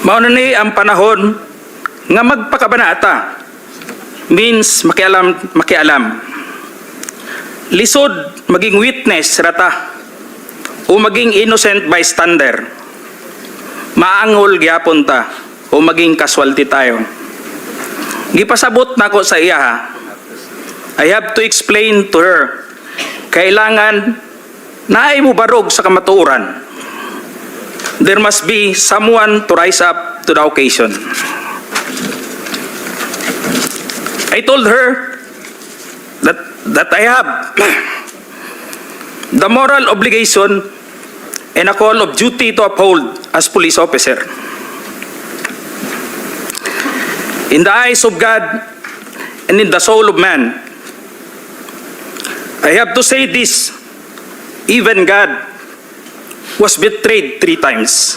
Mauna ni ang panahon nga magpakabanata means makialam. Lisod maging witness rata o maging innocent bystander. Maangol gyapon ta o maging casualty tayo. Gipasabot nako sa iya ha. I have to explain to her. Kailangan naay mo barog sa kamatuoran. There must be someone to rise up to the occasion. I told her that I have the moral obligation and a call of duty to uphold as police officer. In the eyes of God and in the soul of man, I have to say this, even God was betrayed 3 times.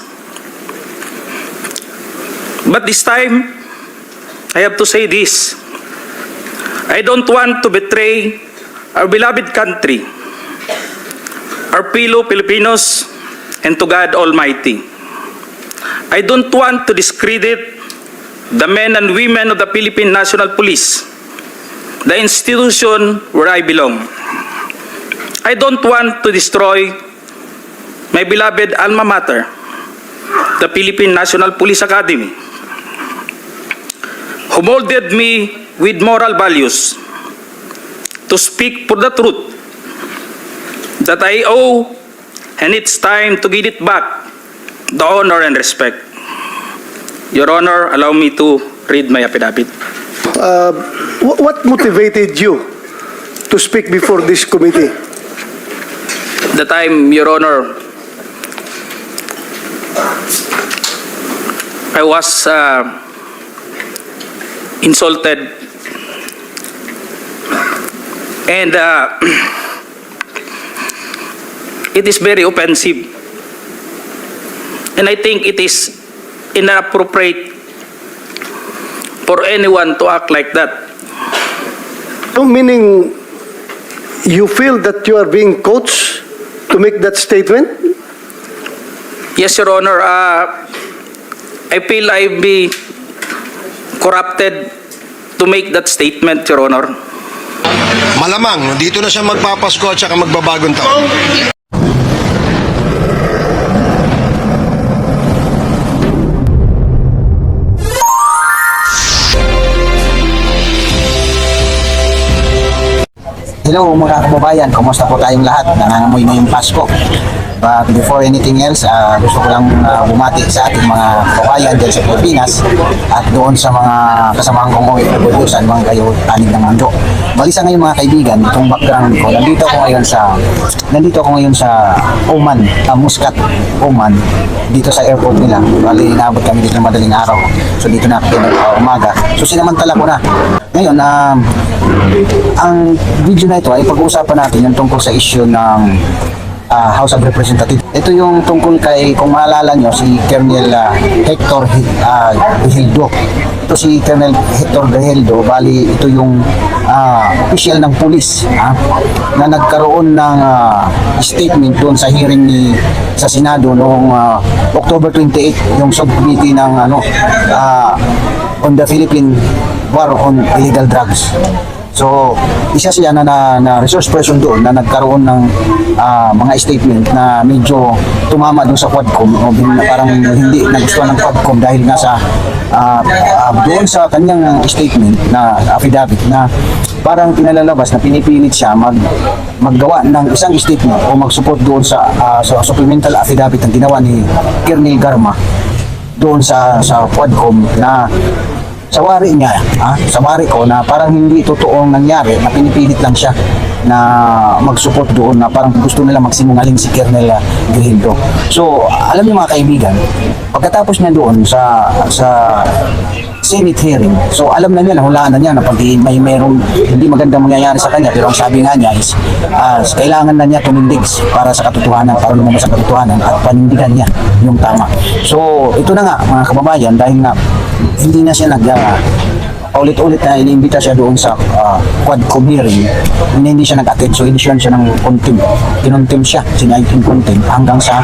But this time, I have to say this, I don't want to betray our beloved country, our fellow Filipinos, and to God Almighty. I don't want to discredit the men and women of the Philippine National Police, the institution where I belong. I don't want to destroy my beloved alma mater, the Philippine National Police Academy, who molded me with moral values to speak for the truth that I owe, and it's time to give it back the honor and respect. Your Honor, allow me to read my affidavit. What motivated you to speak before this committee? The time, Your Honor, I was insulted and it is very offensive, and I think it is inappropriate for anyone to act like that. So meaning you feel that you are being coached to make that statement? Yes, Your Honor, I feel I be corrupted to make that statement, Your Honor. Malamang, dito na siya magpapasko at saka magbabagong taon. Hello mga kababayan, kumusta po tayong lahat? Nangangamoy na yung Pasko. But before anything else, gusto ko lang bumati sa ating mga kababayan dyan sa Pilipinas at doon sa mga kasamahan kong OFW saan mga kayo anig ng mundo. Bali sa ngayon mga kaibigan, itong background ko, nandito ako ngayon sa Oman, Muscat, Oman, dito sa airport nila. Bali inaabot kami dito ng madaling araw. So dito na ako umaga. So sinamantala ko na. Ngayon, ang video na ito ay pag-uusapan natin yung tungkol sa issue ng House of Representatives. Ito yung tungkol kay, kung maalala nyo, si Colonel Hector Gajeldo. Ito si Colonel Hector Gajeldo, bali ito yung official ng pulis na nagkaroon ng statement doon sa hearing sa Senado noong October 28, yung subcommittee ng on the Philippine War on Illegal Drugs. So, isa siya na resource person doon na nagkaroon ng mga statement na medyo tumama doon sa Quadcom o parang hindi nagustuhan ng Quadcom dahil nga sa doon sa kanyang statement na affidavit na parang pinalalabas na pinipilit siya maggawa ng isang statement o mag-support doon sa supplemental affidavit ang ginawa ni Colonel Garma doon sa Quadcom na sa wari niya, sa wari ko na parang hindi totoong nangyari, na pinipilit lang siya na mag-support doon na parang gusto nila magsinungaling si Colonel Gajeldo. So, alam niyo mga kaibigan, pagkatapos niya doon sa Senate hearing, so alam na niya, nahulaan na niya na pag may merong hindi magandang mangyayari sa kanya, pero ang sabi nga niya is kailangan na niya tumindig para sa katotohanan, para lumabas sa katotohanan at panindigan niya yung tama. So, ito na nga mga kababayan, dahil nga hindi na siya paulit-ulit na iniimbita siya doon sa Quadcom hearing, hindi siya nag-attend. So, inisyon siya ng contempt. Kinontempt siya, sinayin contempt hanggang sa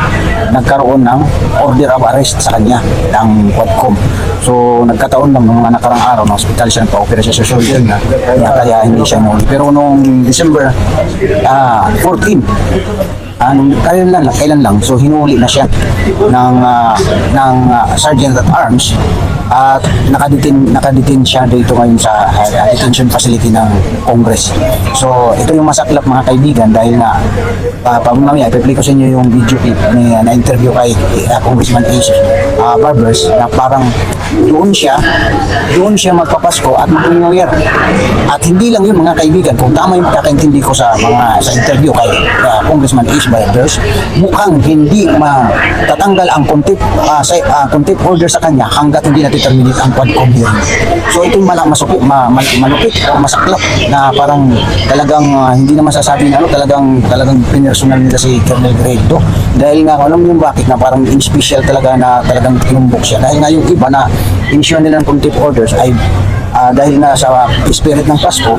nagkaroon ng order of arrest sa kanya ng Quadcom. So, nagkataon lang nung mga nakarang araw, na hospital siya, nagpa-opera siya sa shoulder na, kaya hindi siya nung. Pero nung December 14, kailan lang, so hinuli na siya ng Sergeant at Arms at nakadetain siya dito ngayon sa detention facility ng Congress. So ito yung masaklap mga kaibigan dahil nga mamaya i-play ko sa inyo yung video clip na interview kay Congressman Ace Barbers na parang doon siya magpapasko at mag-New Year. At hindi lang yun mga kaibigan, kung tama yung pagkakaintindi ko sa interview kay Congressman Ace Barbers, mukhang hindi matatanggal ang contempt order sa kanya hanggat hindi terminate ang Quadcom hearing. So ito yung malupit o masaklap na parang talagang hindi na masasabi na talagang pinersonal nila si Colonel Grado. Dahil nga alam mo yung bakit na parang in special talaga na talagang tinumbok siya. Dahil nga yung iba na inisyon nila ng contempt orders ay dahil na sa spirit ng Pasko,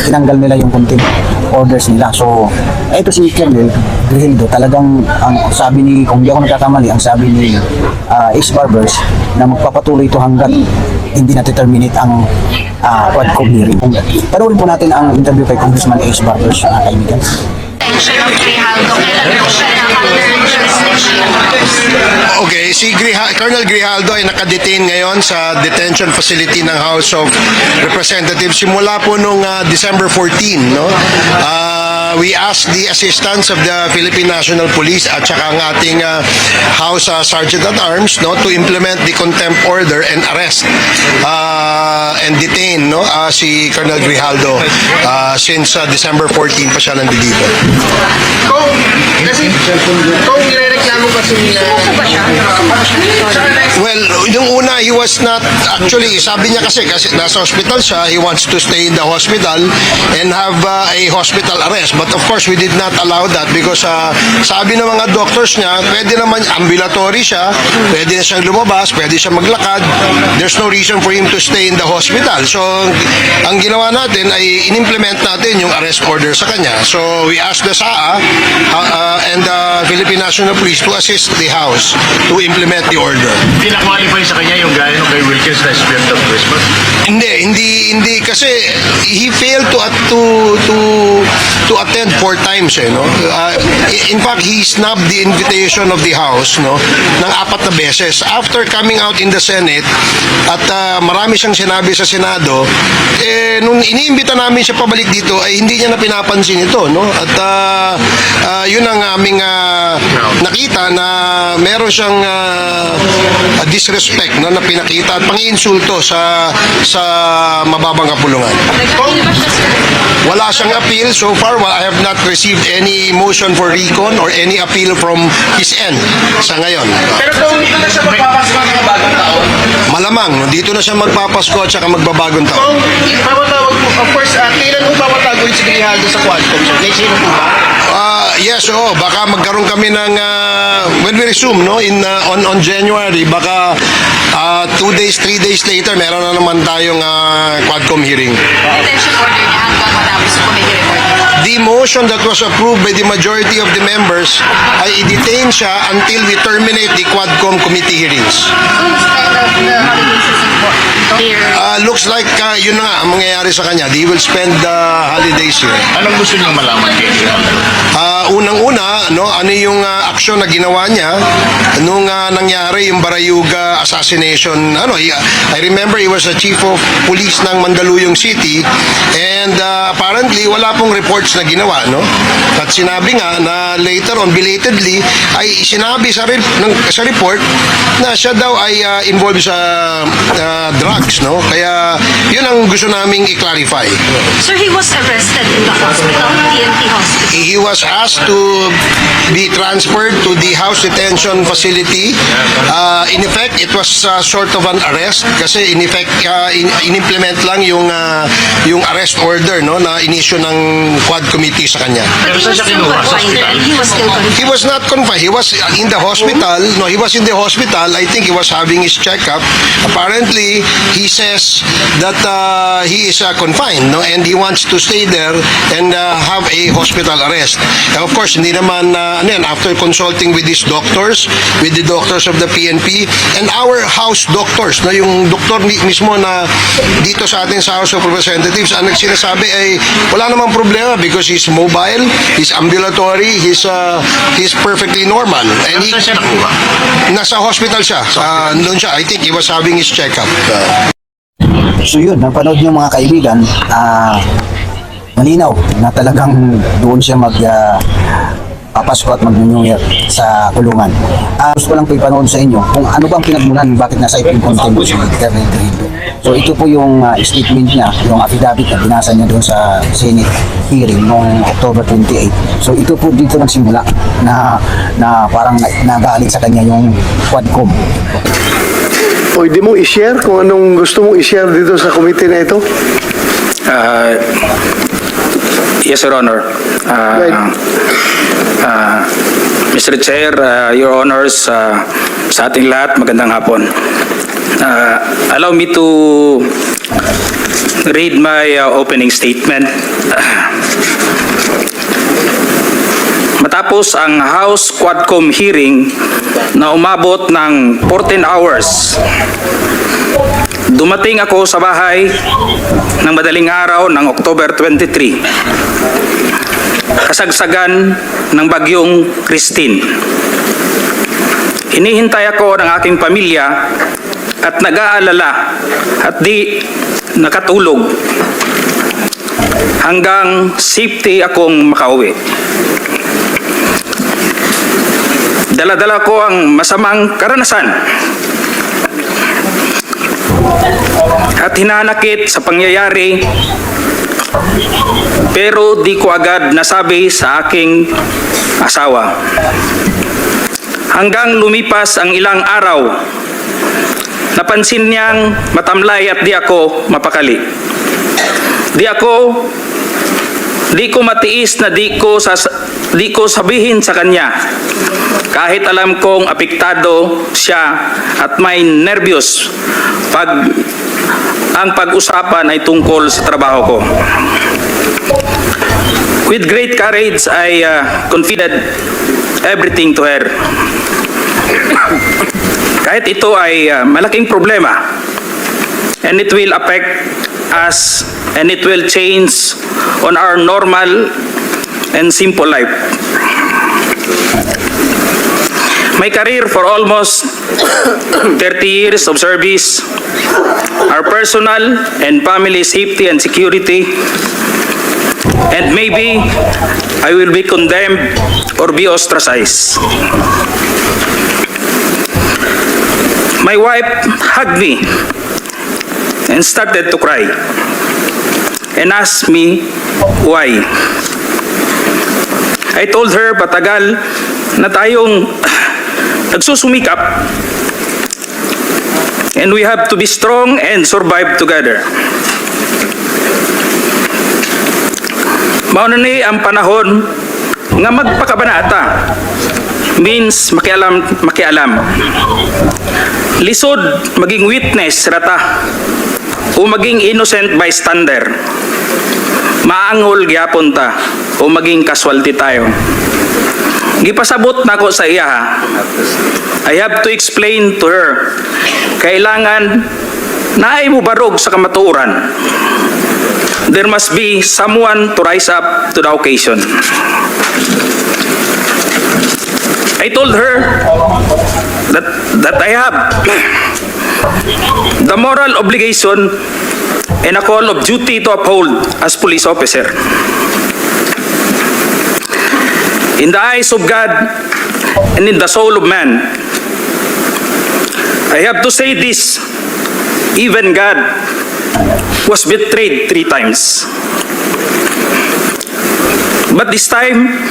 tinanggal nila yung contempt orders nila. So, ito si Colonel Grado, talagang ang sabi ni, kung di ako nagkakamali, ang sabi ni Ace Barbers na magpapatuloy ito hanggat hindi na-terminate ang Quadcom hearing. Panoorin po natin ang interview kay Congressman Ace Barbers, kaibigan. Okay, si Colonel Grijaldo ay nakadetain ngayon sa detention facility ng House of Representatives simula po nung December 14, no? We asked the assistance of the Philippine National Police at saka ang ating House Sergeant at Arms, no, to implement the contempt order and arrest and detain, no, si Colonel Grijaldo since December 14 pa siya nandito. Kung nireklamo kasi nila. Well, yung una, he was not, actually, sabi niya kasi nasa hospital siya, he wants to stay in the hospital and have a hospital arrest. But of course, we did not allow that because sabi ng mga doctors niya, pwede naman, ambulatory siya, pwede na siyang lumabas, pwede siya maglakad. There's no reason for him to stay in the hospital. So, ang ginawa natin ay in-implement natin yung arrest order sa kanya. So, we asked the SAA and the Philippine National Police to assist the House to implement the order. Pinakwalify sa kanya yung gaya nung kay Wilkins na Spirit of Christmas? Hindi kasi he failed to attend 4 times, no? In fact, he snubbed the invitation of the House, no, ng 4 na beses. After coming out in the Senate at marami siyang sinabi sa Senado, nung iniimbita namin siya pabalik dito ay hindi niya na pinapansin ito, no? At yun ang aming nakita na meron siyang disrespect, no, na pinakita at pang-iinsulto sa mababang kapulungan. Wala siyang appeal so far. I have not received any motion for recon or any appeal from his end sa ngayon. Pero kung dito na siya magpapasko ng bagong taon? Malamang, dito na siya magpapasko at saka magbabagong taon. Kung papatawag po, of course, kailan mo papatawag si Grijaldo sa Quadcom? So, may sino po ba? Yes, baka magkaroon kami ng when we resume, no, on January, baka 2 days, 3 days later meron na naman tayong Quadcom hearing. Detention order niya hanggang matapos yung committee report. The motion that was approved by the majority of the members ay i-detain siya until we terminate the Quadcom committee hearings. The holiday season po. Here. Looks like yun na nga ang mangyayari sa kanya. They will spend the holidays here. Anong gusto niyong malaman kay Grijaldo? Unang-una, no, ano yung aksyon na ginawa niya nung nangyari yung Barayuga assassination. I remember he was the chief of police ng Mandaluyong City and apparently wala pong reports na ginawa, no? At sinabi nga na later on, belatedly, ay sinabi sa report na siya daw ay involved sa drugs, no? Kaya yun ang gusto naming i-clarify. Sir, he was arrested in the hospital, TNT Hospital. He was asked to be transferred to the house detention facility. In effect, it was sort of an arrest kasi in effect, in-implement lang yung arrest order, no, na inisyo ng Quad Committee sa kanya. But he was still confined and he was still confined. He was not confined. He was in the hospital. No, he was in the hospital. I think he was having his check checkup. Apparently, he says that he is confined, no, and he wants to stay there and have a hospital arrest. And of course, hindi naman, after consulting with his doctors, with the doctors of the PNP, and our house doctors, no, yung doktor mismo na dito sa ating sa House of Representatives, ang nagsinasabi ay wala namang problema because he's mobile, he's ambulatory, he's perfectly normal. And he, Saan siya nakuha? nasa hospital siya. Doon siya. I think he was having his checkup. So yun, napanood yung mga kaibigan, malinaw na talagang doon siya papasko at mag-New Year sa kulungan. Gusto ko lang po ipanood sa inyo kung ano bang pinagmulan bakit nasa ipin contempt si Colonel Grillo. So ito po yung statement niya, yung affidavit na binasa niya doon sa Senate hearing noong October 28. So ito po dito nagsimula na parang nagalit sa kanya yung Quadcom. Pwede mo i-share kung anong gusto mong i-share dito sa committee na ito? Yes, Your Honor. Right. Mr. Chair, Your Honors, sa ating lahat, magandang hapon. Allow me to read my opening statement. Matapos ang House Quadcom hearing na umabot ng 14 hours, dumating ako sa bahay ng madaling araw ng October 23. Kasagsagan ng bagyong Christine. Hinihintay ako ng aking pamilya at nag-aalala at di nakatulog hanggang safety akong makauwi. Dala-dala ko ang masamang karanasan at hinanakit sa pangyayari, pero di ko agad nasabi sa aking asawa. Hanggang lumipas ang ilang araw, napansin niyang matamlay at di ako mapakali. Di ko matiis na di ko sabihin sa kanya, kahit alam kong apektado siya at may nervyos ang pag-usapan ay tungkol sa trabaho ko. With great courage, I confided everything to her. Kahit ito ay malaking problema, and it will affect us and it will change on our normal and simple life. My career for almost 30 years of service, our personal and family safety and security, and maybe I will be condemned or be ostracized. My wife hugged me and started to cry and asked me why. I told her patagal na tayong nagsusumikap and we have to be strong and survive together. Mauna ni ang panahon nga magpakabanata means makialam. Lisod maging witness rata o maging innocent bystander. Maangol gyapon ta o maging casualty tayo. Gipasabot nako sa iya ha. I have to explain to her. Kailangan naay mo barog sa kamatuoran. There must be someone to rise up to the occasion. I told her that I have the moral obligation and a call of duty to uphold as police officer. In the eyes of God and in the soul of man, I have to say this, even God was betrayed 3 times. But this time,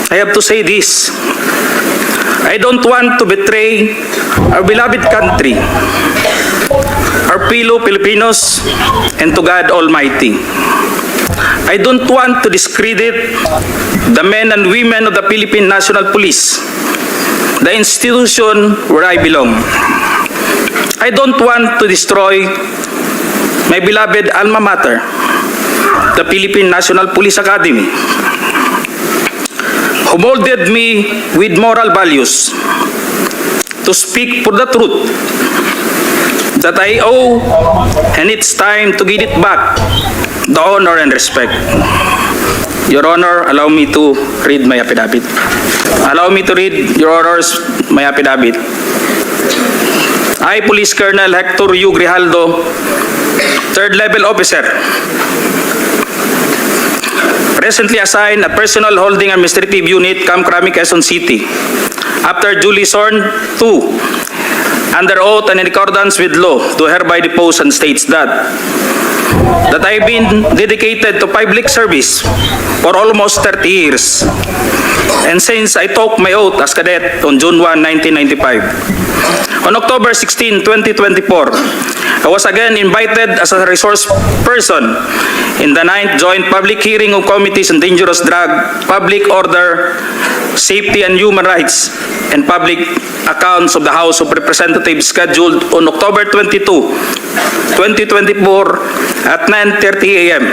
I have to say this, I don't want to betray our beloved country, our fellow Filipinos, and to God Almighty. I don't want to discredit the men and women of the Philippine National Police, the institution where I belong. I don't want to destroy my beloved alma mater, the Philippine National Police Academy, who molded me with moral values to speak for the truth that I owe, and it's time to get it back, the honor and respect. Your Honor, allow me to read my affidavit. Allow me to read, Your Honors, my affidavit. I, Police Colonel Hector U. Grijaldo, third level officer, presently assigned at Personal Holding Administrative Unit, Camp Crame, Quezon City, after duly sworn to, under oath and in accordance with law, do hereby depose and states that I've been dedicated to public service for almost 30 years. And since I took my oath as cadet on June 1, 1995, on October 16, 2024, I was again invited as a resource person in the 9th Joint Public Hearing of Committees on Dangerous Drug, Public Order, Safety and Human Rights, and Public Accounts of the House of Representatives scheduled on October 22, 2024 at 9:30 a.m.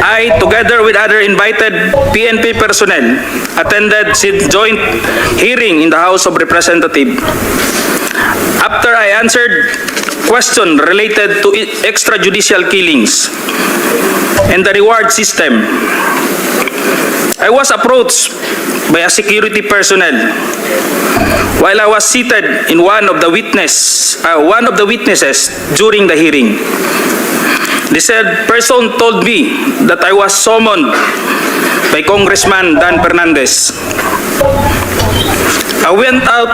I, together with other invited PNP personnel, attended the joint hearing in the House of Representatives. After I answered questions related to extrajudicial killings and the reward system, I was approached by a security personnel while I was seated in one of the witnesses during the hearing. The said person told me that I was summoned by Congressman Dan Fernandez. I went out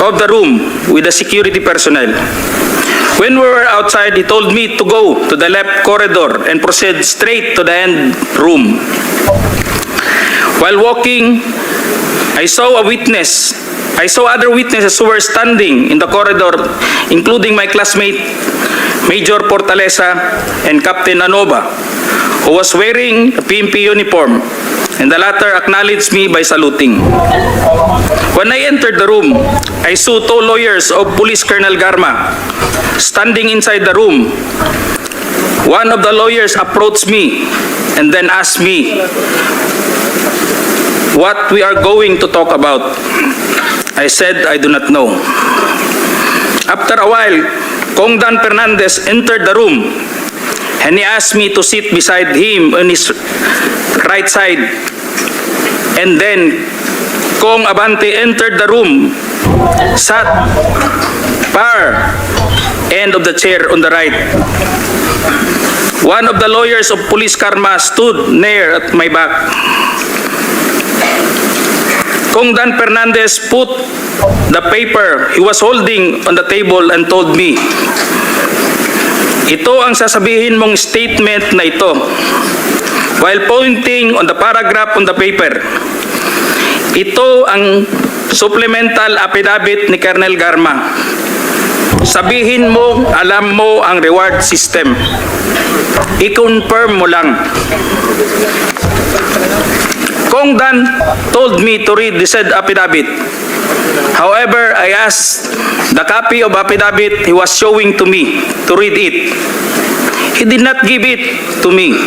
of the room with the security personnel. When we were outside, he told me to go to the left corridor and proceed straight to the end room. While walking, I saw other witnesses who were standing in the corridor, including my classmate, Major Portalesa and Captain Anova, who was wearing a PNP uniform, and the latter acknowledged me by saluting. When I entered the room, I saw two lawyers of Police Colonel Garma standing inside the room. One of the lawyers approached me and then asked me what we are going to talk about. I said I do not know. After a while, Kong Dan Fernandez entered the room and he asked me to sit beside him on his right side. And then Kong Abante entered the room, sat far end of the chair on the right. One of the lawyers of Police Karma stood near at my back. Kong Dan Fernandez put the paper he was holding on the table and told me, "Ito ang sasabihin mong statement na ito," while pointing on the paragraph on the paper. Ito ang supplemental affidavit ni Colonel Garma. Sabihin mo, alam mo ang reward system. I-confirm mo lang. Kong Dan told me to read the said affidavit. However, I asked the copy of affidavit he was showing to me to read it. He did not give it to me.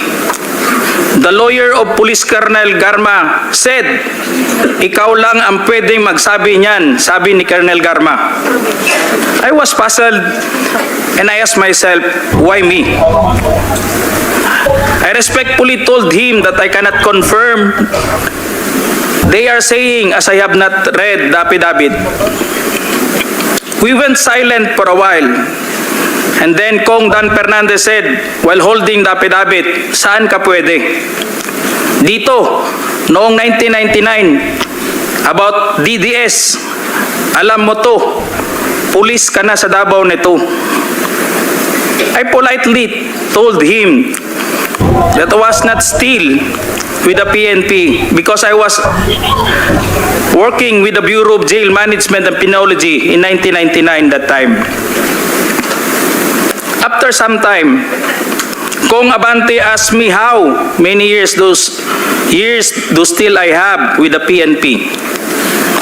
The lawyer of Police Colonel Garma said, "Ikaw lang ang pwedeng magsabi niyan," sabi ni Colonel Garma. I was puzzled and I asked myself, why me? I respectfully told him that I cannot confirm. They are saying as I have not read the affidavit. We went silent for a while. And then Kong Dan Fernandez said, while holding the affidavit, "Saan ka pwede?" "Dito, noong 1999, about DDS. Alam mo to, pulis ka na sa Davao nito." I politely told him that I was not still with the PNP because I was working with the Bureau of Jail Management and Penology in 1999 that time. After some time, Kong Abante asked me how many years do still I have with the PNP.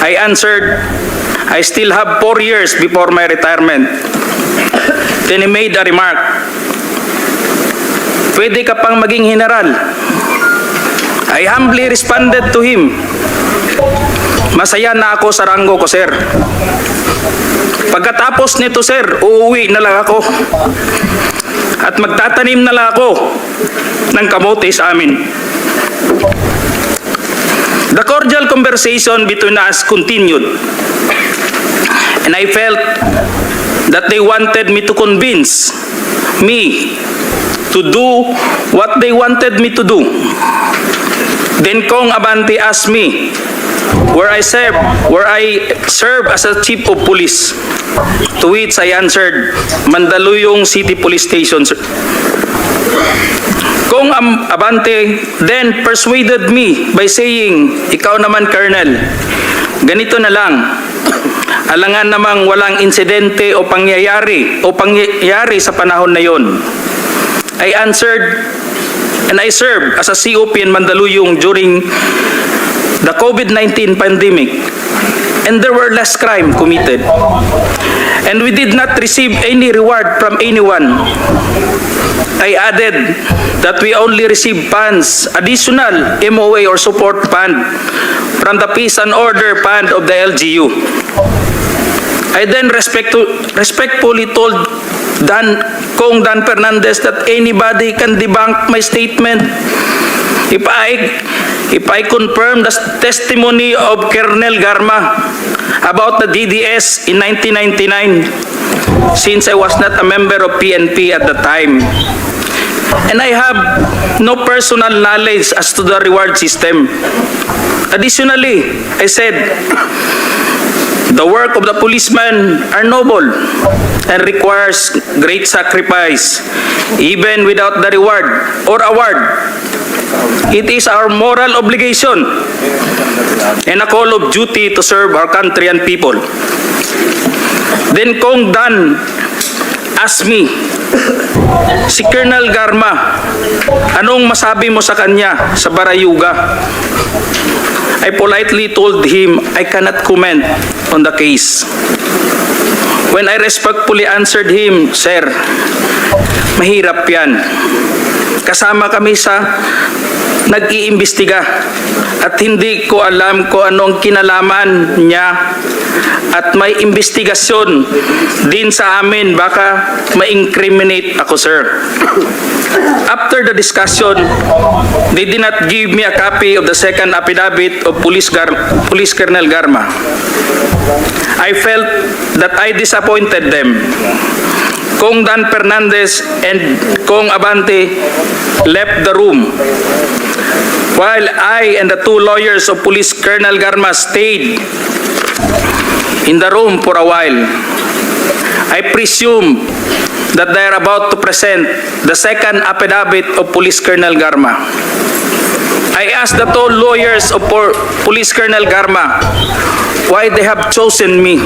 I answered, I still have 4 years before my retirement. Then he made a remark, pwede ka pang maging general. I humbly responded to him, masaya na ako sa ranggo ko, sir. Pagkatapos nito, sir, uuwi na lang ako at magtatanim na lang ako ng kamote sa amin. The cordial conversation between us continued, and I felt that they wanted me to convince me to do what they wanted me to do. Then Kong Abante asked me where I serve as a chief of police, to which I answered, Mandaluyong City Police Station, sir. Kong Abante then persuaded me by saying, ikaw naman, Colonel, ganito na lang, alangan namang walang insidente o pangyayari sa panahon na yon. I answered, and I served as a COP in Mandaluyong during the COVID-19 pandemic, and there were less crime committed, and we did not receive any reward from anyone. I added that we only received funds, additional MOA or support fund from the Peace and Order Fund of the LGU. I then respectfully told Kong Dan Fernandez that anybody can debunk my statement if I confirm the testimony of Colonel Garma about the DDS in 1999, since I was not a member of PNP at the time. And I have no personal knowledge as to the reward system. Additionally, I said, the work of the policemen are noble and requires great sacrifice, even without the reward or award. It is our moral obligation and a call of duty to serve our country and people. Then Kong Dan asked me, si Colonel Garma, anong masabi mo sa kanya sa Barayuga? I politely told him I cannot comment on the case. When I respectfully answered him, Sir, mahirap yan. Kasama kami sa nag-iimbestiga at hindi ko alam kung anong kinalaman niya at may investigasyon din sa amin, baka ma-incriminate ako, sir. After the discussion, they did not give me a copy of the second affidavit of Police Colonel Garma. I felt that I disappointed them. Kong Dan Fernandez and Kong Abante left the room, while I and the two lawyers of Police Colonel Garma stayed in the room for a while. I presume that they are about to present the second affidavit of Police Colonel Garma. I asked the two lawyers of Police Colonel Garma why they have chosen me.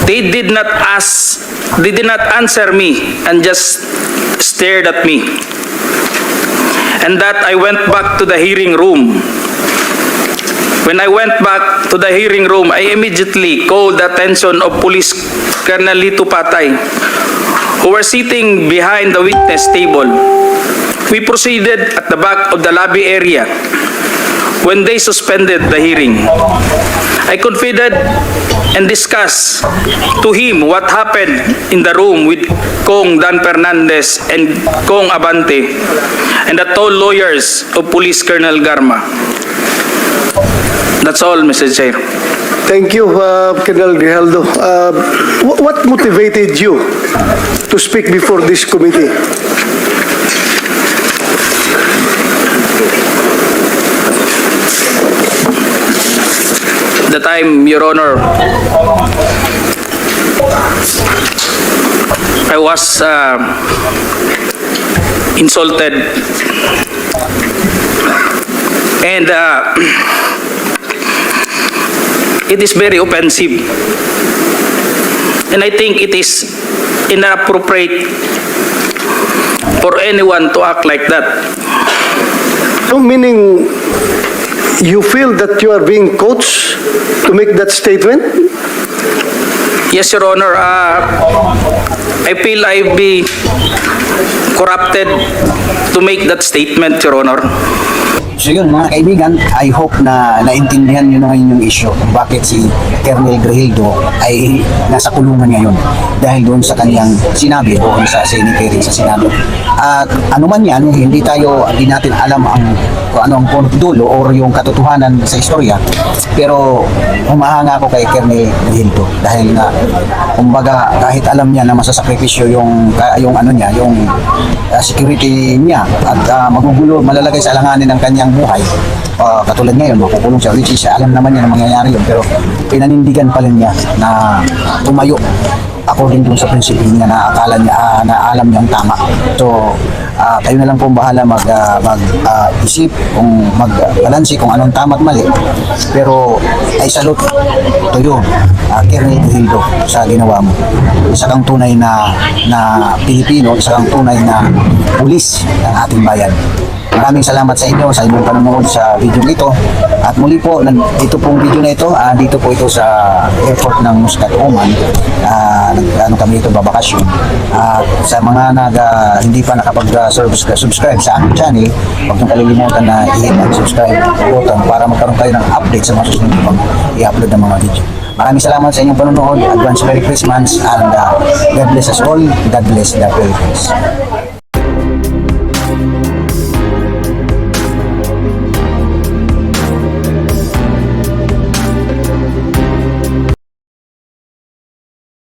They did not answer me and just stared at me. And that I went back to the hearing room. When I went back to the hearing room, I immediately called the attention of Police Colonel Lito Patay, who were sitting behind the witness table. We proceeded at the back of the lobby area when they suspended the hearing. I confided and discussed to him what happened in the room with Kong Dan Fernandez and Kong Abante and the two lawyers of Police Colonel Garma. That's all, Mr. Chair. Thank you, Colonel Grijaldo. What motivated you to speak before this committee? The time, Your Honor, I was insulted and it is very offensive, and I think it is inappropriate for anyone to act like that. So meaning you feel that you are being coached to make that statement? Yes, Your Honor. I feel I've been corrupted to make that statement, Your Honor. So yun, mga kaibigan, I hope na naintindihan nyo na ngayon yung issue kung bakit si Colonel Grihildo ay nasa kulungan ngayon dahil doon sa kanyang sinabi doon sa Senate hearing sa Senado. At ano man yan, hindi natin alam kung ano ang punot dulo or yung katotohanan sa istorya, pero humahanga ako kay Colonel Grihildo dahil na kumbaga kahit alam niya na masasakripisyo yung security niya at magugulo, malalagay sa alanganin ng kanyang buhay. Katulad ngayon, makukulong siya. Which is, alam naman niya na mangyayari yun. Pero pinanindigan pa rin niya na tumayo according dun sa prinsipyo niya na akala niya, na alam niyang tama. So, kayo na lang po bahala mag-isip kung mag-balansi kung anong tama at mali. Pero, ay salute to you, Colonel Grihildo, sa ginawa mo. Isa kang tunay na Pilipino, isa kang tunay na pulis ng ating bayan. Maraming salamat sa inyo sa inyong panonood sa video ito. At muli po, dito pong video na ito, dito po ito sa airport ng Muscat, Oman. Kami ito babakasyon. Sa mga hindi pa nakapag-subscribe sa aming channel, huwag niyong kalilimutan na i-hit ang subscribe button para magkaroon kayo ng update sa mga susunod pang i-upload ng mga video. Maraming salamat sa inyong panonood. Advance Merry Christmas and God bless us all. God bless the Philippines.